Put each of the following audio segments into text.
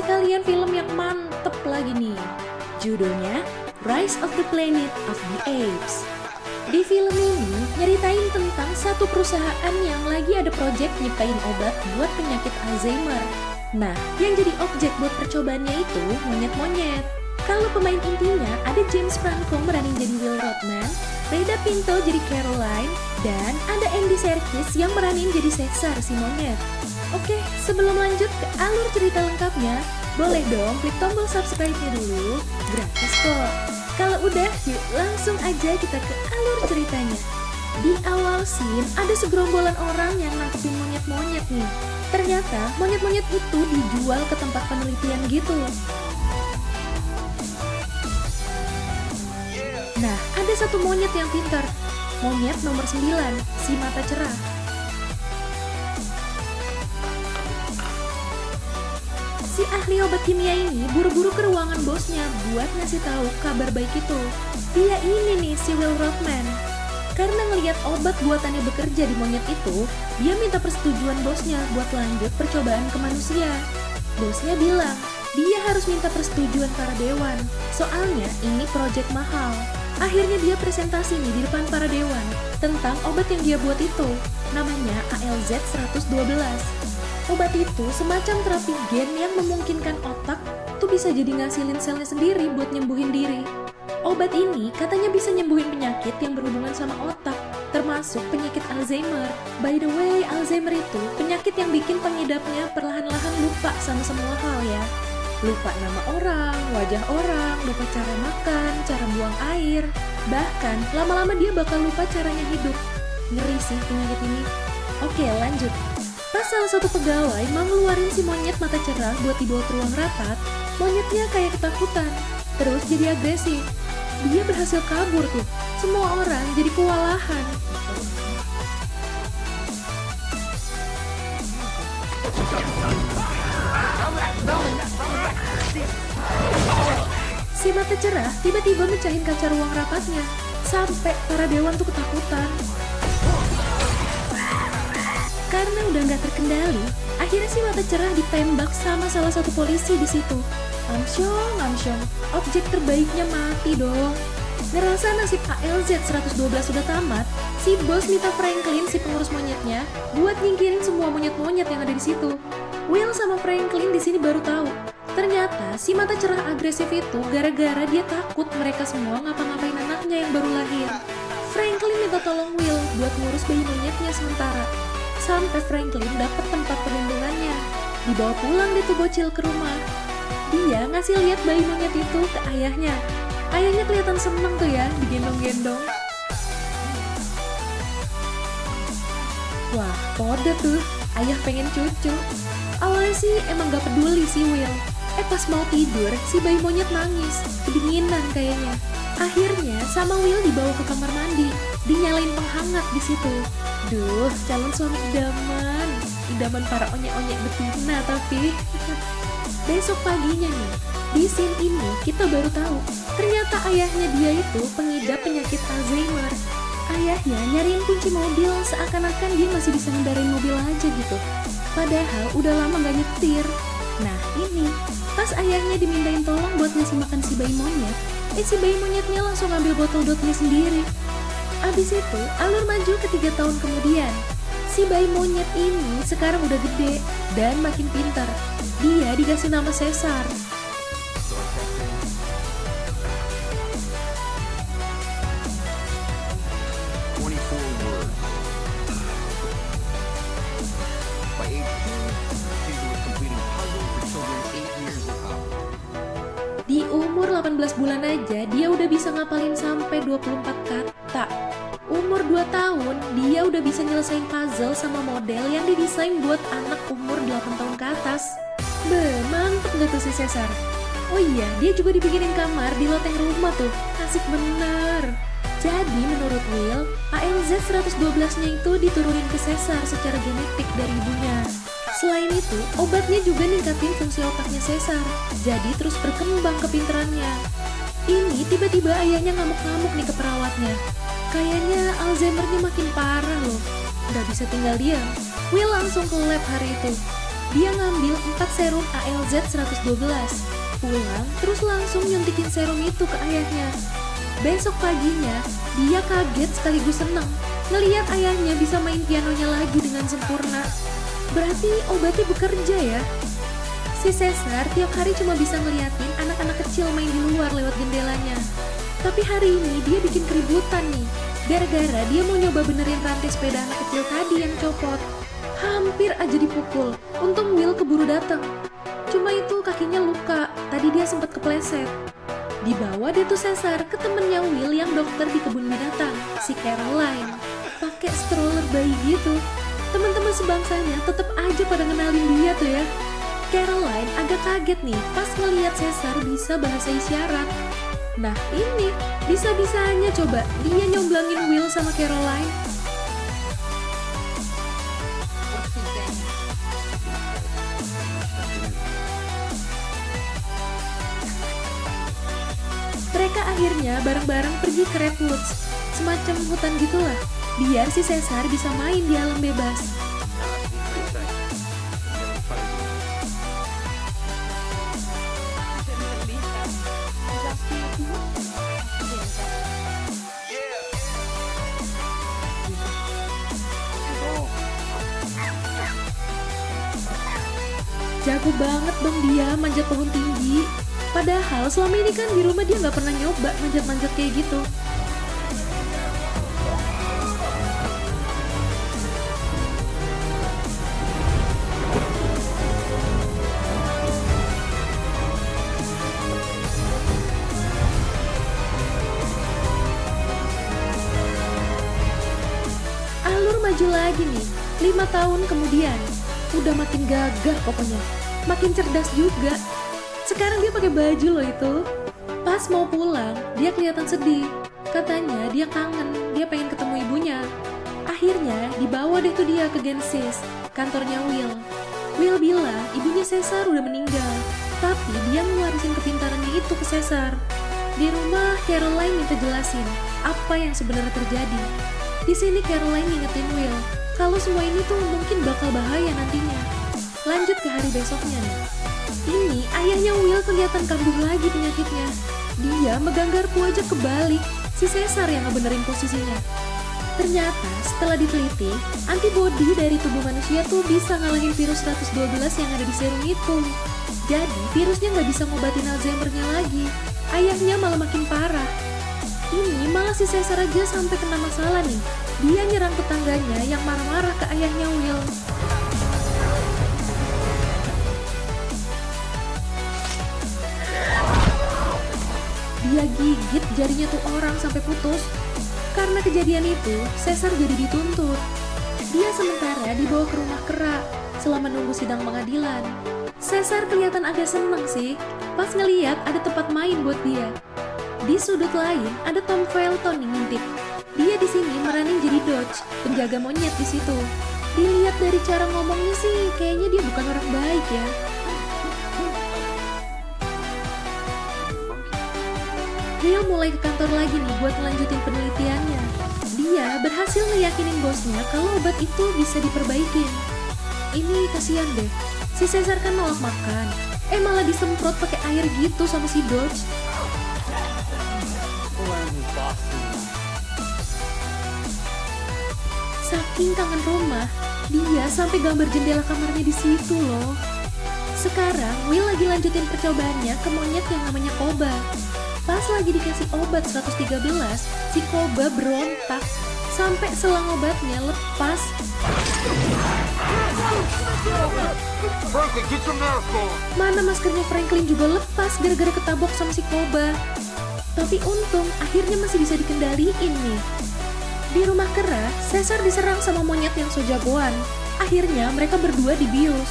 kalian film yang mantep lagi nih. Judulnya Rise of the Planet of the Apes. Di film ini nyeritain tentang satu perusahaan yang lagi ada project nyiptain obat buat penyakit Alzheimer. Nah, yang jadi objek buat percobaannya itu monyet-monyet. Kalau pemain intinya ada James Franco meranin jadi Will Rodman, Reda Pinto jadi Caroline, dan ada Andy Serkis yang meranin jadi Caesar si monyet. Oke, sebelum lanjut ke alur cerita lengkapnya, boleh dong klik tombol subscribe-nya dulu, gratis kok. Kalau udah, yuk langsung aja kita ke alur ceritanya. Di awal scene, ada segerombolan orang yang nangkepin monyet-monyet nih. Ternyata, monyet-monyet itu dijual ke tempat penelitian gitu loh. Nah, ada satu monyet yang pintar. Monyet nomor 9, si mata cerah. Si ahli obat kimia ini buru-buru ke ruangan bosnya buat ngasih tahu kabar baik itu. Dia ini nih si Will Rodman. Karena ngelihat obat buatannya bekerja di monyet itu, dia minta persetujuan bosnya buat lanjut percobaan ke manusia. Bosnya bilang, dia harus minta persetujuan para dewan. Soalnya ini proyek mahal. Akhirnya dia presentasi nih di depan para dewan tentang obat yang dia buat itu. Namanya ALZ 112. Obat itu semacam terapi gen yang memungkinkan otak tuh bisa jadi ngasilin selnya sendiri buat nyembuhin diri. Obat ini katanya bisa nyembuhin penyakit yang berhubungan sama otak, termasuk penyakit Alzheimer. By the way, Alzheimer itu penyakit yang bikin pengidapnya perlahan-lahan lupa sama semua hal ya. Lupa nama orang, wajah orang, lupa cara makan, cara buang air. Bahkan lama-lama dia bakal lupa caranya hidup. Ngeri sih penyakit ini. Oke, lanjut. Pas salah satu pegawai mau ngeluarin si monyet mata cerah buat dibawa ke ruang rapat, monyetnya kayak ketakutan, terus jadi agresif. Dia berhasil kabur tuh, semua orang jadi kewalahan. Si mata cerah tiba-tiba mecahin kaca ruang rapatnya, sampai para dewan tuh ketakutan. Karena udah nggak terkendali, akhirnya si mata cerah ditembak sama salah satu polisi di situ. Amsyong, objek terbaiknya mati dong. Ngerasa nasib ALZ 112 sudah tamat, si bos minta Franklin si pengurus monyetnya buat nyingkirin semua monyet-monyet yang ada di situ. Will sama Franklin di sini baru tahu. Ternyata si mata cerah agresif itu gara-gara dia takut mereka semua ngapa-ngapain anaknya yang baru lahir. Franklin minta tolong Will buat ngurus bayi monyetnya sementara. Sampai Franklin dapat tempat perlindungannya. Dibawa pulang deh tuh bocil ke rumah. Dia ngasih lihat bayi monyet itu ke ayahnya. Ayahnya kelihatan seneng tuh ya, digendong-gendong. Wah, kode tuh. Ayah pengen cucu. Awalnya sih emang gak peduli si Will. Pas mau tidur, si bayi monyet nangis. Kedinginan kayaknya. Akhirnya sama Will dibawa ke kamar mandi. Dinyalain penghangat di situ. Duh, calon suami idaman. Idaman para onyek-onyek betina tapi. Besok paginya nih, di scene ini kita baru tahu. Ternyata ayahnya dia itu pengidap penyakit Alzheimer. Ayahnya nyariin kunci mobil seakan-akan dia masih bisa ngendarain mobil aja gitu. Padahal udah lama gak nyetir. Nah ini, pas ayahnya dimintain tolong buat ngasih makan si bayi monyet, si bayi monyetnya langsung ambil botol dotnya sendiri. Abis itu, alur maju ke 3 tahun kemudian. Si bayi monyet ini sekarang udah gede dan makin pintar. Dia dikasih nama Caesar. Di umur 18 bulan aja, dia udah bisa ngapalin sampai 24 kata. Umur 2 tahun, dia udah bisa nyelesain puzzle sama model yang didesain buat anak umur 8 tahun ke atas. Mantep gak tuh si Caesar? Oh iya, dia juga dibikinin kamar di loteng rumah tuh. Asik bener. Jadi menurut Will, ALZ 112-nya itu diturunin ke Caesar secara genetik dari ibunya. Selain itu, obatnya juga ningkatin fungsi otaknya Caesar. Jadi terus berkembang kepintarannya. Ini tiba-tiba ayahnya ngamuk-ngamuk nih ke perawatnya. Kayaknya Alzheimer-nya makin parah loh. Gak bisa tinggal diam. Will langsung ke lab hari itu. Dia ngambil 4 serum ALZ 112. Pulang, terus langsung nyuntikin serum itu ke ayahnya. Besok paginya, dia kaget sekaligus senang ngeliat ayahnya bisa main pianonya lagi dengan sempurna. Berarti obatnya bekerja ya? Si Caesar tiap hari cuma bisa ngeliatin anak-anak kecil main di luar lewat jendelanya. Tapi hari ini dia bikin keributan nih, gara-gara dia mau nyoba benerin rantai sepeda anak kecil tadi yang copot. Hampir aja dipukul, untung Will keburu datang. Cuma itu kakinya luka, tadi dia sempat kepleset. Dibawa deh tuh Caesar ke temennya Will yang dokter di kebun binatang, si Caroline. Pakai stroller bayi gitu. Teman-teman sebangsanya tetap aja pada ngenalin dia tuh ya. Caroline agak kaget nih pas ngeliat Caesar bisa bahasa isyarat. Nah ini, bisa-bisanya coba dia nyomblangin Will sama Caroline. Mereka akhirnya bareng-bareng pergi ke Redwoods, semacam hutan gitulah, biar si Caesar bisa main di alam bebas. Jago banget dong dia manjat pohon tinggi. Padahal selama ini kan di rumah dia nggak pernah nyoba manjat-manjat kayak gitu. Alur maju lagi nih, 5 tahun kemudian. Udah makin gagah pokoknya, makin cerdas juga. Sekarang dia pakai baju loh itu. Pas mau pulang, dia kelihatan sedih. Katanya dia kangen, dia pengen ketemu ibunya. Akhirnya dibawa deh tuh dia ke Genesis, kantornya Will. Will bilang ibunya Caesar udah meninggal, tapi dia ngewarisin kepintarannya itu ke Caesar. Di rumah, Caroline minta jelasin apa yang sebenarnya terjadi. Di sini Caroline ngingetin Will kalau semua ini tuh mungkin bakal bahaya nantinya. Lanjut ke hari besoknya nih. Ini ayahnya Will kelihatan kambuh lagi penyakitnya. Dia megang garpu aja kebalik, si Caesar yang ngebenerin posisinya. Ternyata setelah diteliti, antibodi dari tubuh manusia tuh bisa ngalahin virus 112 yang ada di serum itu. Jadi virusnya nggak bisa ngobatin Alzheimer-nya lagi. Ayahnya malah makin parah. Ini malah si Caesar aja sampai kena masalah nih. Dia nyerang tetangganya yang marah-marah ke ayahnya Will. Dia gigit jarinya tuh orang sampai putus. Karena kejadian itu, Caesar jadi dituntut. Dia sementara dibawa ke rumah kera selama nunggu sidang pengadilan. Caesar kelihatan agak seneng sih, pas ngeliat ada tempat main buat dia. Di sudut lain ada Tom Felton yang ngintip. Dia di sini meranin jadi Dodge, penjaga monyet di situ. Dilihat dari cara ngomongnya sih, kayaknya dia bukan orang baik ya. Will mulai ke kantor lagi nih buat melanjutin penelitiannya. Dia berhasil ngeyakinin bosnya kalau obat itu bisa diperbaikin. Ini kasihan deh, si Caesar kan nolak makan, malah disemprot pakai air gitu sama si Dodge. Saking kangen rumah, dia sampai gambar jendela kamarnya di situ loh. Sekarang Will lagi lanjutin percobaannya ke monyet yang namanya Koba. Pas lagi dikasih obat 113, si Koba berontak sampai selang obatnya lepas. Mana maskernya Franklin juga lepas gara-gara ketabok sama si Koba. Tapi untung akhirnya masih bisa dikendaliin nih. Di rumah kera, Caesar diserang sama monyet yang so jagoan. Akhirnya mereka berdua dibius.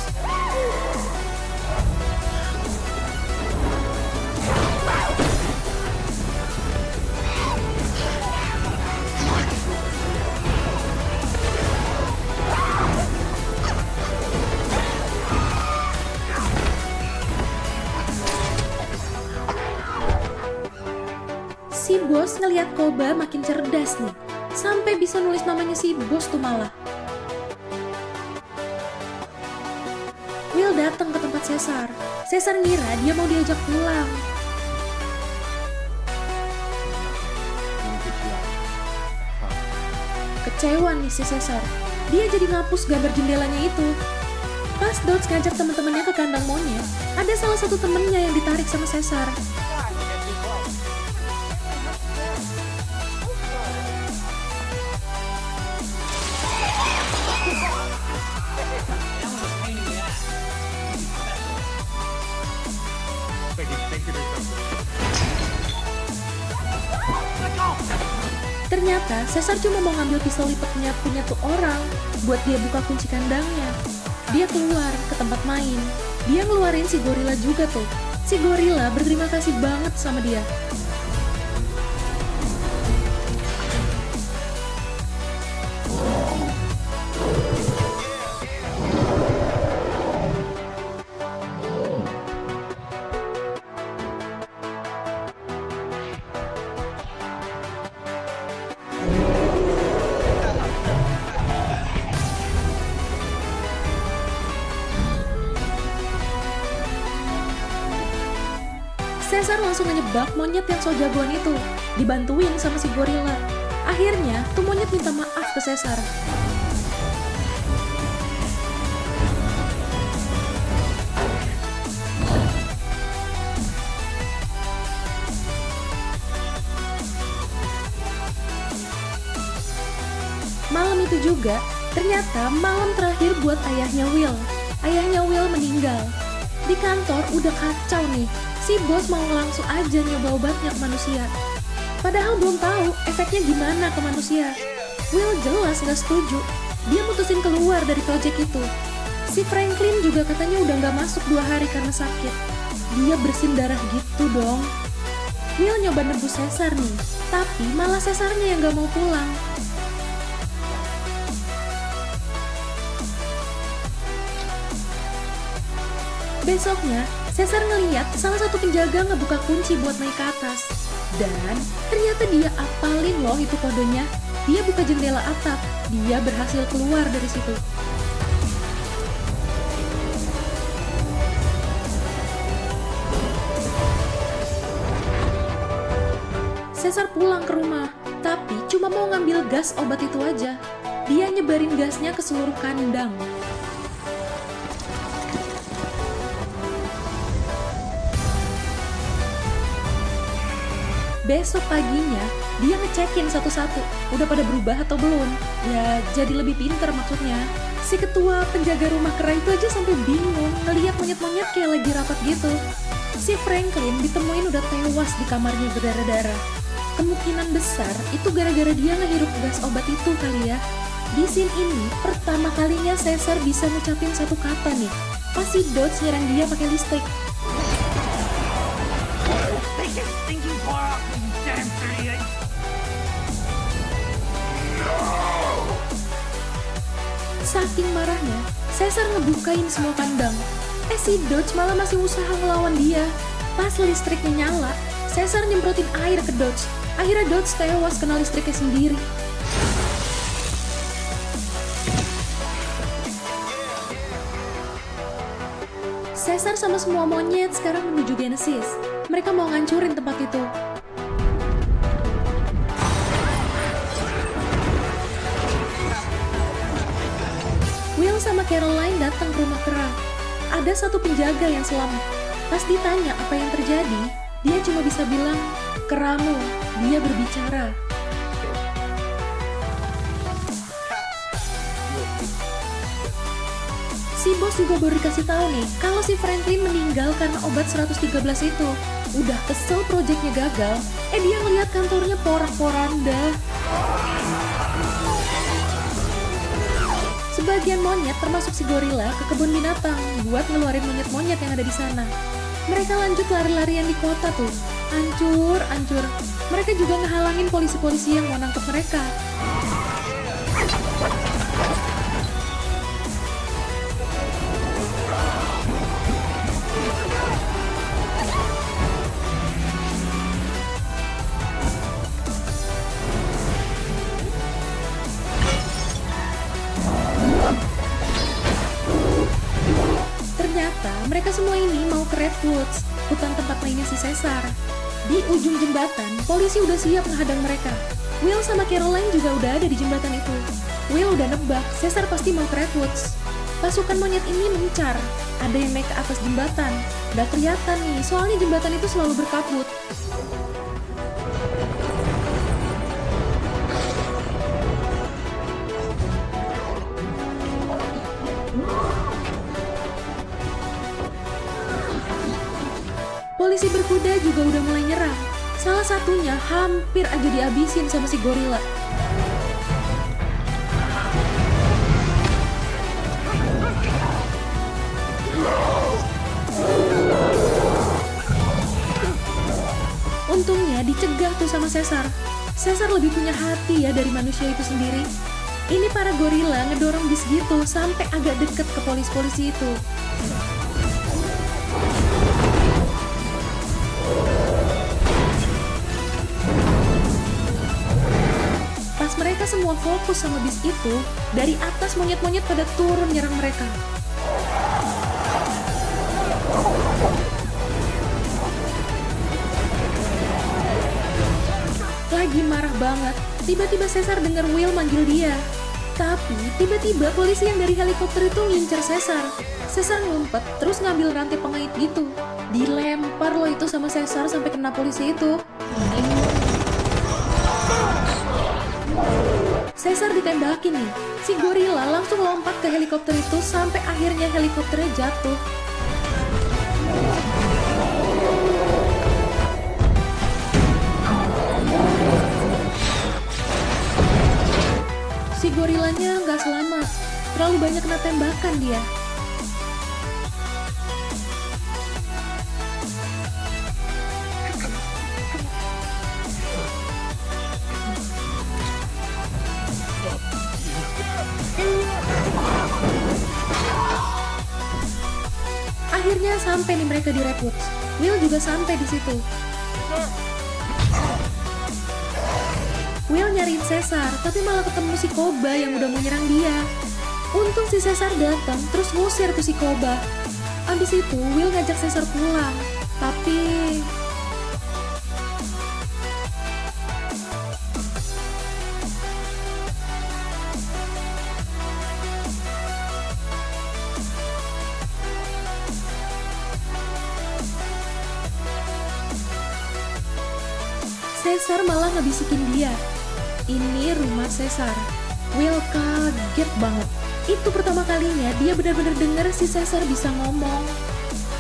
Si bos ngelihat Koba makin cerdas nih, sampai bisa nulis namanya si bos tuh malah. Will datang ke tempat Caesar. Caesar ngira dia mau diajak pulang. Kecewa nih si Caesar. Dia jadi ngapus gambar jendelanya itu. Pas Dodge ngajak teman-temannya ke kandang monyet, ada salah satu temennya yang ditarik sama Caesar. Ternyata Caesar cuma mau ngambil pisau lipatnya punya tuh orang buat dia buka kunci kandangnya. Dia keluar ke tempat main. Dia ngeluarin si gorila juga tuh. Si gorila berterima kasih banget sama dia. Caesar langsung ngejebak monyet yang so jagoan itu, dibantuin sama si gorila. Akhirnya, tuh monyet minta maaf ke Caesar. Malam itu juga, ternyata malam terakhir buat ayahnya Will. Ayahnya Will meninggal. Di kantor udah kacau nih. Si bos mau langsung aja nyoba obatnya ke manusia. Padahal belum tahu efeknya gimana ke manusia. Will jelas gak setuju. Dia mutusin keluar dari proyek itu. Si Franklin juga katanya udah gak masuk 2 hari karena sakit. Dia bersin darah gitu dong. Will nyoba nebus Caesar nih, tapi malah Caesarnya yang gak mau pulang. Besoknya, Caesar ngeliat salah satu penjaga ngebuka kunci buat naik ke atas. Dan ternyata dia apalin loh itu kodenya. Dia buka jendela atap. Dia berhasil keluar dari situ. Caesar pulang ke rumah, tapi cuma mau ngambil gas obat itu aja. Dia nyebarin gasnya ke seluruh kandang. Besok paginya, dia ngecekin satu-satu, udah pada berubah atau belum. Ya, jadi lebih pinter maksudnya. Si ketua penjaga rumah kera itu aja sampai bingung ngelihat monyet-monyet kayak lagi rapat gitu. Si Franklin ditemuin udah tewas di kamarnya berdarah-darah. Kemungkinan besar itu gara-gara dia ngehirup gas obat itu kali ya. Di scene ini, pertama kalinya Caesar bisa ngucapin satu kata nih. Pas si Dodge nyerang dia pakai listrik. Saking marahnya, Caesar ngebukain semua kandang. Si Dodge malah masih usaha ngelawan dia. Pas listriknya nyala, Caesar nyemprotin air ke Dodge. Akhirnya Dodge tewas kena listriknya sendiri. Caesar sama semua monyet sekarang menuju Genesis. Mereka mau ngancurin tempat itu. Will sama Caroline datang ke rumah kera. Ada satu penjaga yang selamat. Pas ditanya apa yang terjadi, dia cuma bisa bilang, "Keramu, dia berbicara." Si bos juga baru dikasih tahu nih, kalau si Franklin meninggal karena obat 113 itu. Udah kesel proyeknya gagal, dia ngeliat kantornya porak-poranda. Sebagian monyet termasuk si gorila ke kebun binatang buat ngeluarin monyet-monyet yang ada di sana. Mereka lanjut lari-larian di kota tuh. Ancur. Mereka juga ngehalangin polisi-polisi yang mau nangkep mereka. mau ke Redwoods, hutan tempat mainnya si Caesar. Di ujung jembatan, polisi udah siap menghadang mereka. Will sama Caroline juga udah ada di jembatan itu. Will udah nebak, Caesar pasti mau ke Redwoods. Pasukan monyet ini mencar. Ada yang naik ke atas jembatan. Udah kelihatan nih, soalnya jembatan itu selalu berkabut. Polisi berkuda juga udah mulai nyerang. Salah satunya hampir aja dihabisin sama si gorila. Untungnya dicegah tuh sama Caesar. Caesar lebih punya hati ya dari manusia itu sendiri. Ini para gorila ngedorong bis gitu sampai agak deket ke polisi-polisi itu. Pas mereka semua fokus sama bis itu, dari atas monyet-monyet pada turun nyerang mereka. Lagi marah banget, tiba-tiba Caesar dengar Will manggil dia. Tapi tiba-tiba polisi yang dari helikopter itu ngincar Caesar. Caesar ngumpet, terus ngambil rantai pengait gitu. Dilempar loh itu sama Caesar sampai kena polisi itu. Caesar ditembakin nih. Si gorila langsung lompat ke helikopter itu sampai akhirnya helikopternya jatuh. Si gorilanya nggak selamat, terlalu banyak kena tembakan dia. Akhirnya sampai nih mereka di Redwoods. Will juga sampai di situ. Will nyariin Caesar, tapi malah ketemu si Koba yang udah mau nyerang dia. Untung si Caesar datang, terus ngusir tuh si Koba. Abis itu, Will ngajak Caesar pulang. Tapi... Caesar malah ngebisikin dia. Ini rumah Caesar. Will kaget banget. Itu pertama kalinya dia benar-benar dengar si Caesar bisa ngomong.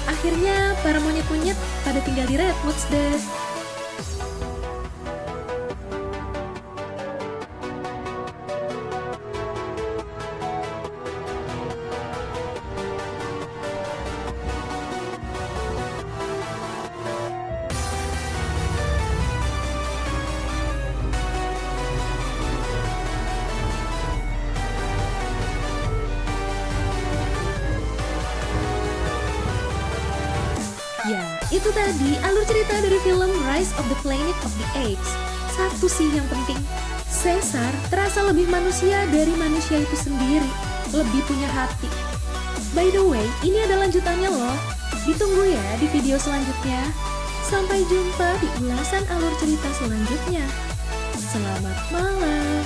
Akhirnya para monyet-monyet pada tinggal di Redwoods deh. Ya, itu tadi alur cerita dari film Rise of the Planet of the Apes. Satu sih yang penting, Caesar terasa lebih manusia dari manusia itu sendiri, lebih punya hati. By the way, ini ada lanjutannya loh. Ditunggu ya di video selanjutnya. Sampai jumpa di ulasan alur cerita selanjutnya. Selamat malam.